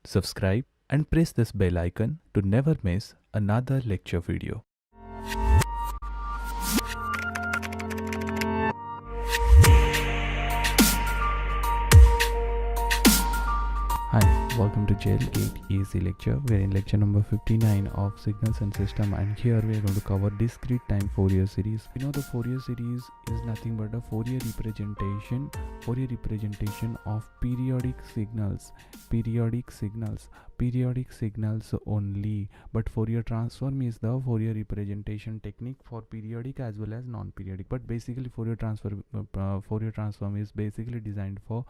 subscribe and press this bell icon to never miss another lecture video. Hi, welcome to GATE ESE Lecture. We are in lecture number 59 of Signals and System, and here we are going to cover Discrete-time Fourier series. You know, the Fourier series is nothing but a Fourier representation of periodic signals only. But Fourier transform is the Fourier representation technique for periodic as well as non-periodic. But basically, Fourier transform is basically designed for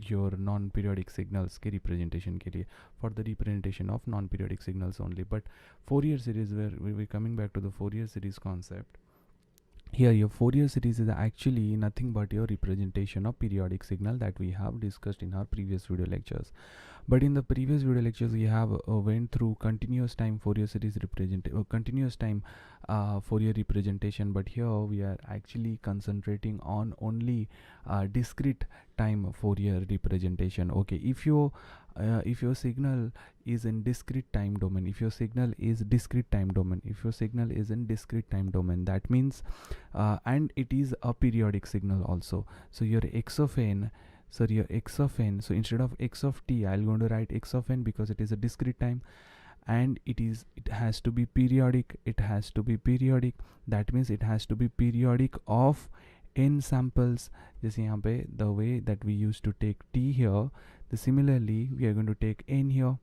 your non-periodic signals के representation के लिए, for the representation of non-periodic signals only. But Fourier series, where we will coming back to the Fourier series concept. Here your Fourier series is actually nothing but your representation of periodic signal that we have discussed in our previous video lectures. But in the previous video lectures we have went through continuous time Fourier series Fourier representation, but here we are actually concentrating on only discrete time Fourier representation. Okay, if your signal is in discrete time domain, that means and it is a periodic signal also. So your x of n, so instead of x of t, I'll going to write x of n because it is a discrete time, and it has to be periodic. That means it has to be periodic of n samples. जैसे यहाँ पे the way that we used to take t here, similarly we are going to take n here.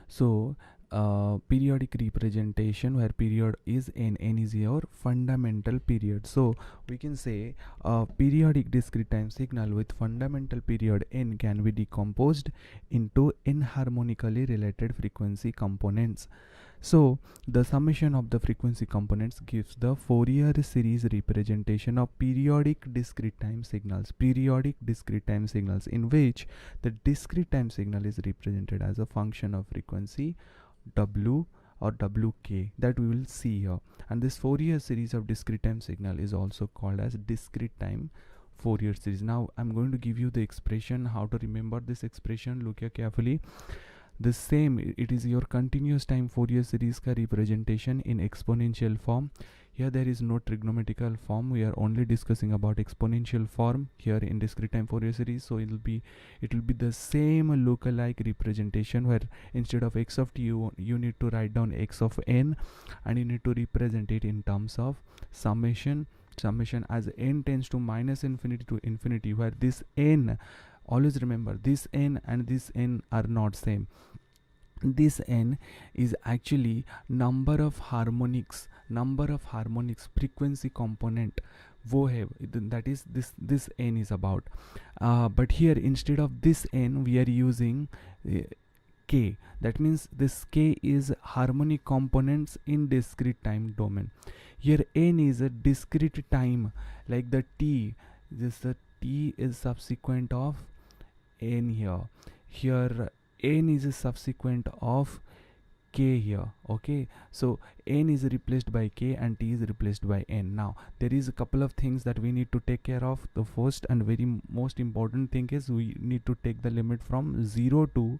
So periodic representation where period is n is your fundamental period. So we can say a periodic discrete time signal with fundamental period n can be decomposed into inharmonically related frequency components. So the summation of the frequency components gives the Fourier series representation of periodic discrete time signals, in which the discrete time signal is represented as a function of frequency W or Wk that we will see here. And this Fourier series of discrete time signal is also called as discrete time Fourier series. Now I'm going to give you the expression, how to remember this expression. Look here carefully. The same, it is your continuous time Fourier series ka representation in exponential form. Here there is no trigonometrical form, we are only discussing about exponential form here in discrete time Fourier series. So it will be the same lookalike representation, where instead of x of t you need to write down x of n, and you need to represent it in terms of summation as n tends to minus infinity to infinity, where this n, always remember, this n and this n are not same. This n is actually number of harmonics frequency component वो है, that is this n is about. But here instead of this n we are using k. That means this k is harmonic components in discrete time domain. Here n is a discrete time, like the t, the t is subsequent of n here. Here n is a subsequent of k here. Okay, so n is replaced by k and t is replaced by n. Now there is a couple of things that we need to take care of. The first and very most important thing is we need to take the limit from 0 to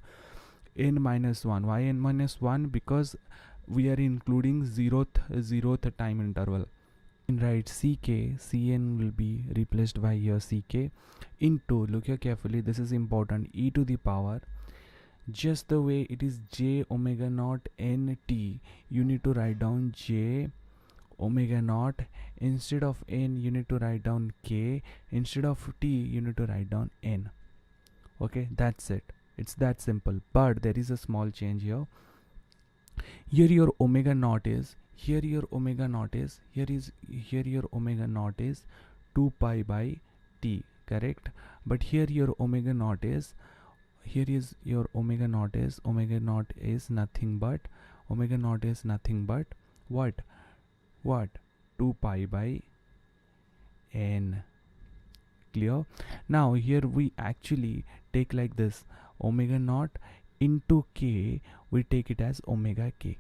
n minus 1. Why n minus 1? Because we are including zeroth time interval. Right, cn will be replaced by here ck into, look here carefully, this is important, e to the power, just the way it is j omega naught nt, you need to write down j omega naught. Instead of n you need to write down k. Instead of t you need to write down n. Okay, that's it. It's that simple. But there is a small change here. Here your omega naught is 2 pi by t, correct? But here your omega naught is omega naught is nothing but what 2 pi by n. Clear? Now here we actually take like this, omega naught into k, we take it as omega k.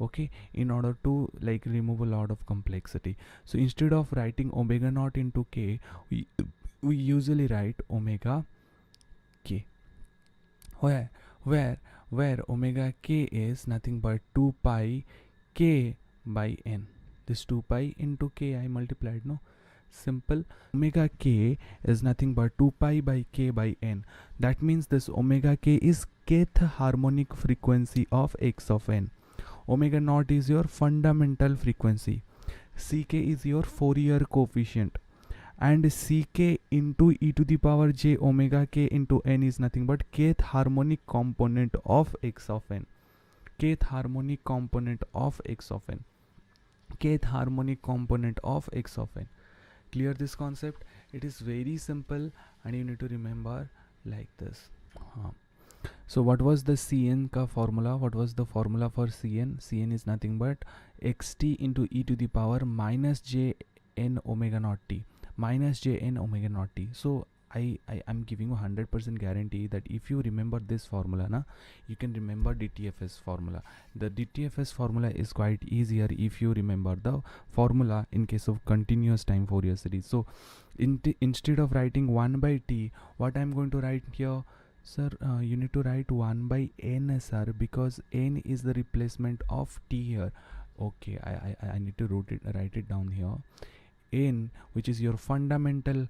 Okay, in order to like remove a lot of complexity. So instead of writing omega naught into k, we usually write omega k. where where where omega k is nothing but 2 pi k by n. This 2 pi into k I multiplied, no? Simple. Omega k is nothing but 2 pi by k by n. That means this omega k is kth harmonic frequency of x of n. Omega naught is your fundamental frequency. Ck is your Fourier coefficient, and Ck into e to the power j omega k into n is nothing but kth harmonic component of x of n. Kth harmonic component of x of n. Kth harmonic component of x of n. Clear this concept? It is very simple and you need to remember like this. So what was the Cn ka formula? What was the formula for Cn? Cn is nothing but xt into e to the power minus j n omega naught t. Minus j n omega naught t. So I am giving you 100% guarantee that if you remember this formula, na, you can remember DTFS formula. The DTFS formula is quite easier if you remember the formula in case of continuous time Fourier series. So instead of writing 1 by t, what I am going to write here, sir, you need to write 1 by n, sir, because n is the replacement of t here. Okay, I need to write it down here. N, which is your fundamental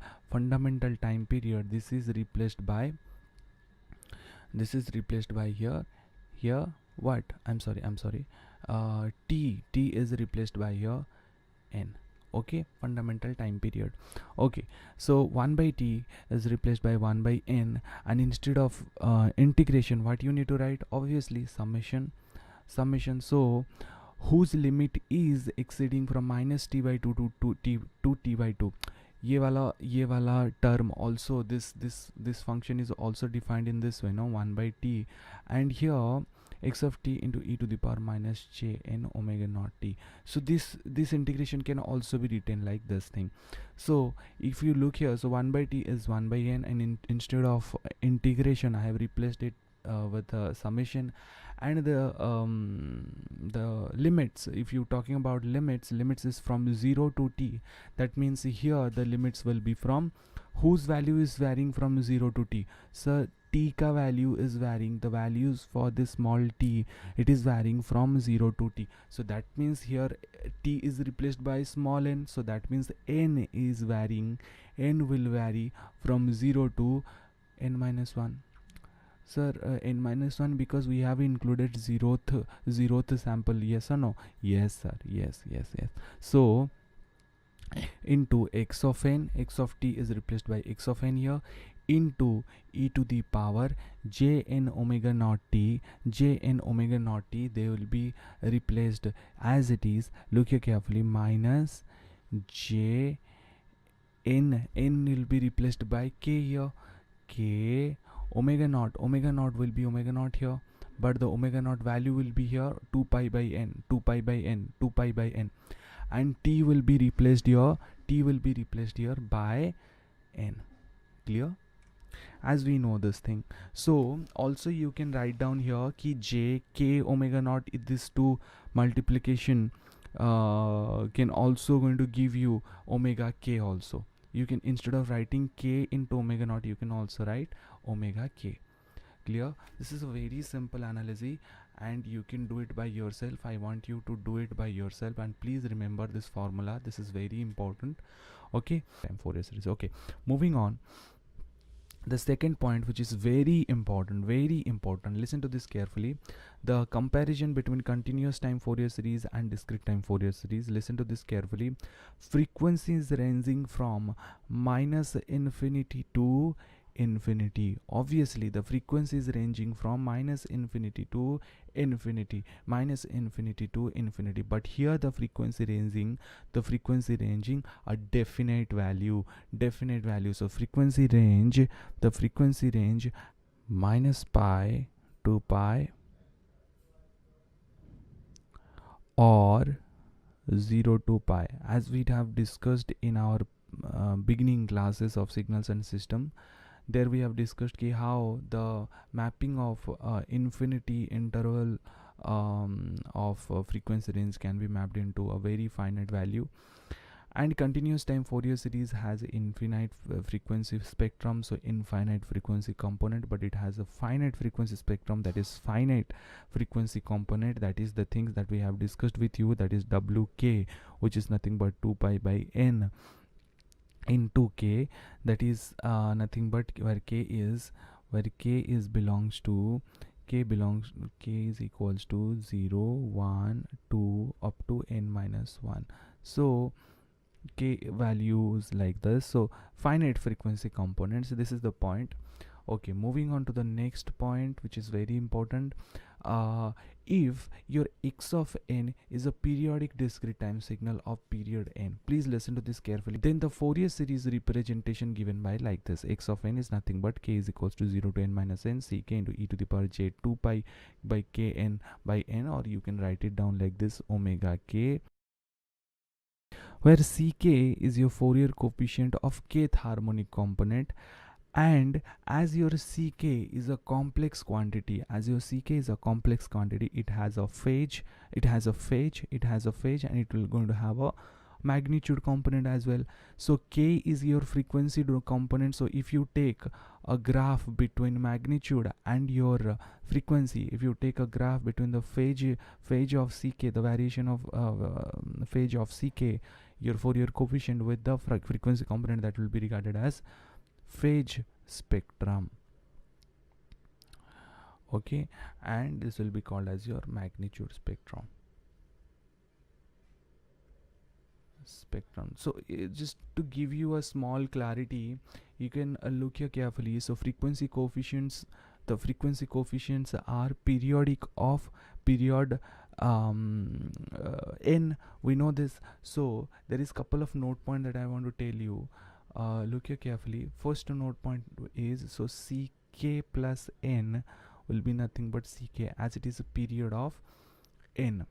time period, this is replaced by here what, I'm sorry, t is replaced by here n. Okay, fundamental time period. Okay, so 1 by t is replaced by 1 by n, and instead of integration, what you need to write? Obviously summation. So whose limit is exceeding from minus t by 2 to t by 2. ये वाला term also, this function is also defined in this way, no? 1 by t, and here x of t into e to the power minus j n omega naught t. So this integration can also be written like this thing. So if you look here, so 1 by t is 1 by n, and instead of integration I have replaced it with a summation. And the limits, if you're talking about limits is from 0 to t. That means here the limits will be from whose value is varying from 0 to t. So t ka value is varying, the values for this small t, it is varying from 0 to t. So that means here t is replaced by small n, so that means n is varying, n will vary from 0 to n minus 1. Sir, n minus 1, because we have included zeroth sample, yes or no? Yes, sir, yes. So into x of n, x of t is replaced by x of n here, into e to the power j n omega naught t, they will be replaced as it is. Look here carefully, minus j n will be replaced by k here, k omega naught will be omega naught here, but the omega naught value will be here 2 pi by n, and t will be replaced here by n. Clear? As we know this thing. So also you can write down here ki j k omega naught, this two multiplication can also going to give you omega k also. You can, instead of writing k into omega naught, you can also write omega k. Clear? This is a very simple analysis and you can do it by yourself. I want you to do it by yourself, and please remember this formula. This is very important. Okay, time Fourier series. Okay, moving on. The second point, which is very important, listen to this carefully. The comparison between continuous time Fourier series and discrete time Fourier series. Listen to this carefully. Frequencies ranging from minus infinity to infinity. Obviously the frequency is ranging from minus infinity to infinity, but here the frequency ranging a definite value. So frequency range, minus pi to pi or 0 to pi, as we have discussed in our beginning classes of signals and system. There we have discussed how the mapping of infinity interval of frequency range can be mapped into a very finite value, And continuous time Fourier series has infinite frequency spectrum, so infinite frequency component, but it has a finite frequency spectrum, that is finite frequency component. That is the things that we have discussed with you, that is wk, which is nothing but 2 pi by n into k, that is nothing but where k is belongs to k is equals to 0 1 2 up to n minus 1. So k values like this. So finite frequency components, this is the point. Okay, moving on to the next point, which is very important. If your x of n is a periodic discrete time signal of period n, please listen to this carefully, then the Fourier series representation given by like this: x of n is nothing but k is equals to 0 to n minus n ck into e to the power j 2 pi by k n by n, or you can write it down like this: omega k, where ck is your Fourier coefficient of kth harmonic component. And as your ck is a complex quantity, it has a phase, and it will going to have a magnitude component as well. So k is your frequency component. So if you take a graph between magnitude and your frequency, if you take a graph between the phase of ck, the variation of phase of ck, your Fourier coefficient with the frequency component, that will be regarded as phase spectrum. Okay, and this will be called as your magnitude spectrum. So just to give you a small clarity, you can look here carefully. So frequency coefficients, the frequency coefficients are periodic of period n, we know this. So there is couple of note point that I want to tell you. Look here carefully. First note point is, so ck plus n will be nothing but ck, as it is a period of n.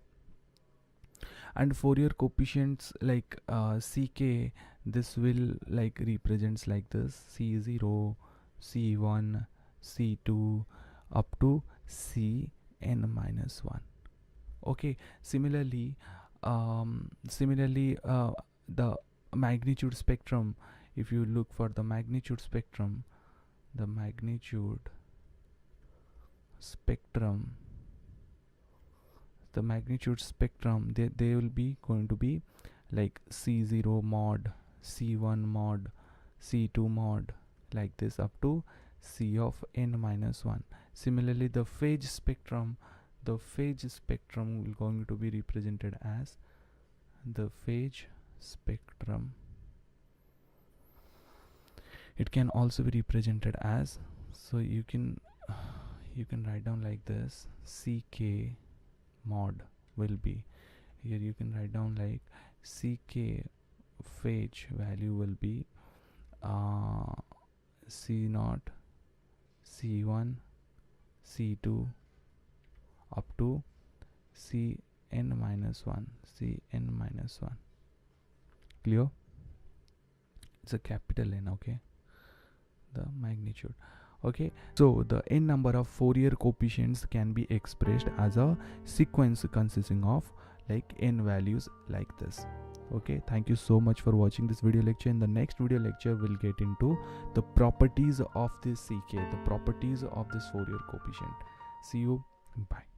And Fourier coefficients like ck, this will like represents like this: c0, c1, c2 up to cn minus 1. Okay, similarly the magnitude spectrum, if you look for the magnitude spectrum, they will be going to be like c0 mod, c1 mod, c2 mod, like this up to c of n minus 1. Similarly, the phase spectrum will going to be represented as the phase spectrum. It can also be represented as, so you can write down like this: ck mod will be, here you can write down like ck phase value will be c0, c1, c2 up to cn minus 1. Clear? It's a capital N, okay, the magnitude. Okay, so the n number of Fourier coefficients can be expressed as a sequence consisting of like n values like this. Okay, thank you so much for watching this video lecture. In the next video lecture, we'll get into the properties of this ck, the properties of this Fourier coefficient. See you, bye.